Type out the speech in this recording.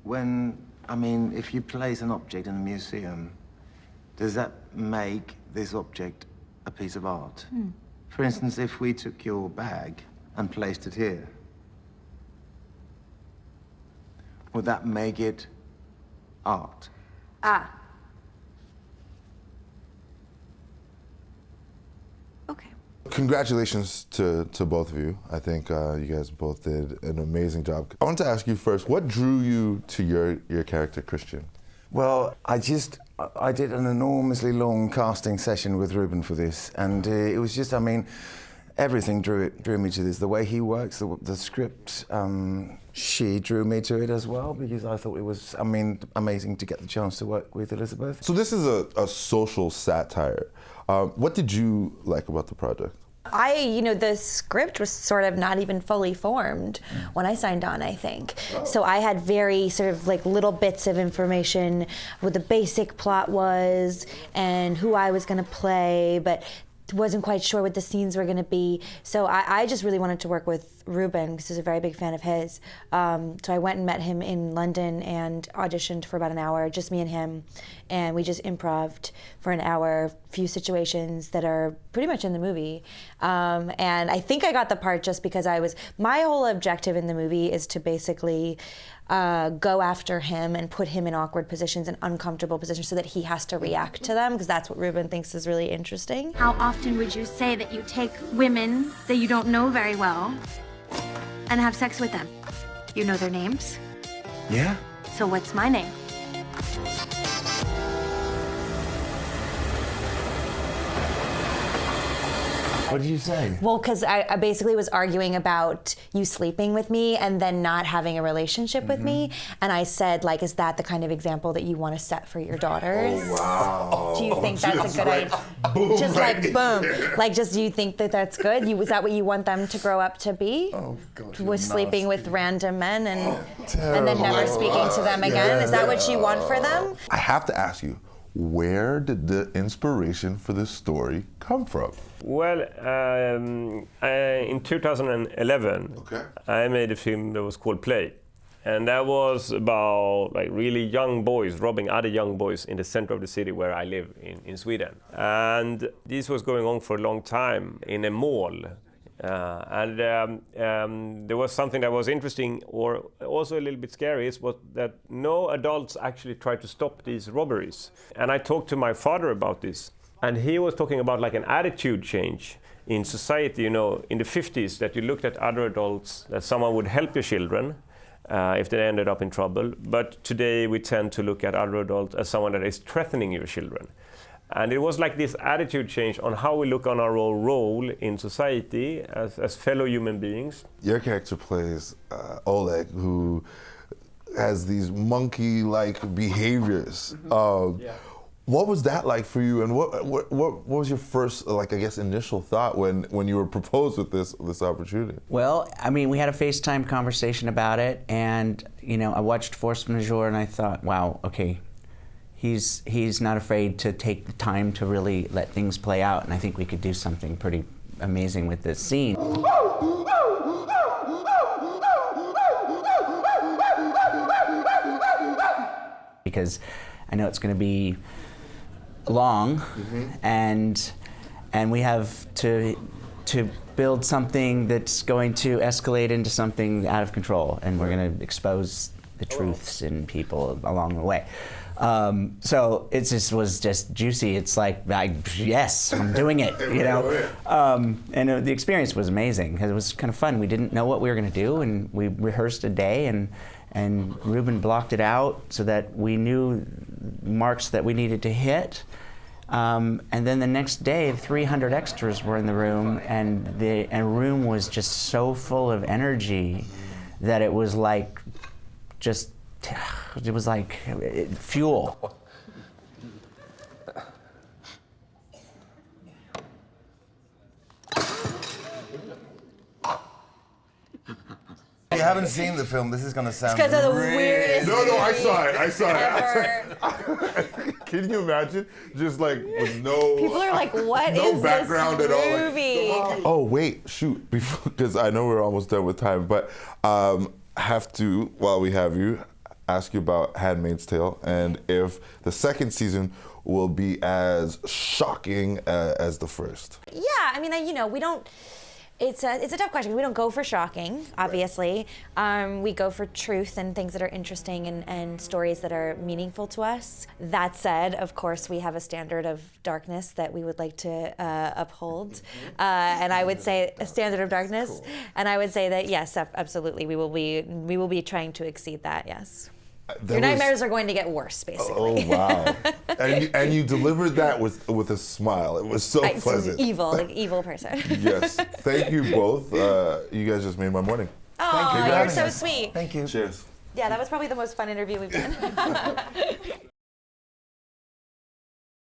if you place an object in a museum, does that make this object a piece of art? For instance, if we took your bag and placed it here, would that make it art? Okay. Congratulations to both of you. I think you guys both did an amazing job. I want to ask you first, what drew you to your character, Christian? Well, I did an enormously long casting session with Ruben for this, and it was just, everything drew me to this. The way he works, the script, she drew me to it as well, because I thought it was, amazing to get the chance to work with Elisabeth. So this is a social satire. What did you like about the project? The script was sort of not even fully formed when I signed on, I think. So I had very sort of like little bits of information, what the basic plot was and who I was gonna play, but wasn't quite sure what the scenes were gonna be. So I just really wanted to work with Ruben, because I was a very big fan of his. So I went and met him in London and auditioned for about an hour, just me and him. And we just improv'd for an hour, few situations that are pretty much in the movie. And I think I got the part just because my whole objective in the movie is to basically go after him and put him in awkward positions and uncomfortable positions so that he has to react to them, because that's what Ruben thinks is really interesting. How often would you say that you take women that you don't know very well and have sex with them? You know their names? Yeah. So what's my name? What did you say? Well, because I basically was arguing about you sleeping with me and then not having a relationship with me. And I said, is that the kind of example that you want to set for your daughters? Oh, wow. Do you think that's a good idea? Boom, just right boom. there. Do you think that that's good? Is that what you want them to grow up to be? Oh, God, Was sleeping with random men and terrible. then never speaking to them again? Is that what you want for them? I have to ask you, where did the inspiration for this story come from? Well, in 2011, I made a film that was called Play. And that was about really young boys robbing other young boys in the center of the city where I live in Sweden. And this was going on for a long time in a mall. There was something that was interesting, or also a little bit scary, was that no adults actually tried to stop these robberies. And I talked to my father about this, and he was talking about an attitude change in society. In the 50s, that you looked at other adults, that someone would help your children if they ended up in trouble. But today we tend to look at other adults as someone that is threatening your children. And it was this attitude change on how we look on our role in society as fellow human beings. Your character plays Oleg, who has these monkey-like behaviors. What was that like for you, and what was your first, initial thought when you were proposed with this opportunity? Well, we had a FaceTime conversation about it, and I watched Force Majeure, and I thought, wow, okay. He's not afraid to take the time to really let things play out, and I think we could do something pretty amazing with this scene. Because I know it's going to be long, and we have to build something that's going to escalate into something out of control, and we're going to expose the truths in people along the way. So it was just juicy. It's yes, I'm doing it, And the experience was amazing because it was kind of fun. We didn't know what we were going to do, and we rehearsed a day, and Ruben blocked it out so that we knew marks that we needed to hit. And then the next day, 300 extras were in the room, and the room was just so full of energy that it was fuel. If you haven't seen the film, this is going to sound because of the weirdest No, I saw it. ever. Can you imagine? Just with no... People are like, what no is background this at all. movie? Oh, wait, shoot. Because I know we're almost done with time, but have to, while we have you, ask you about Handmaid's Tale and if the second season will be as shocking as the first. Yeah, I mean, we don't. It's a tough question. We don't go for shocking, obviously. We go for truth and things that are interesting and stories that are meaningful to us. That said, of course, we have a standard of darkness that we would like to uphold. And I would say a standard of darkness. Cool. And I would say that, yes, absolutely, we will be trying to exceed that, yes. Your nightmares are going to get worse, basically. Oh, wow. and you delivered that with a smile. It was so pleasant. Evil, like evil person. Yes. Thank you both. You guys just made my morning. Oh, you're so sweet. Thank you. Cheers. Yeah, that was probably the most fun interview we've done.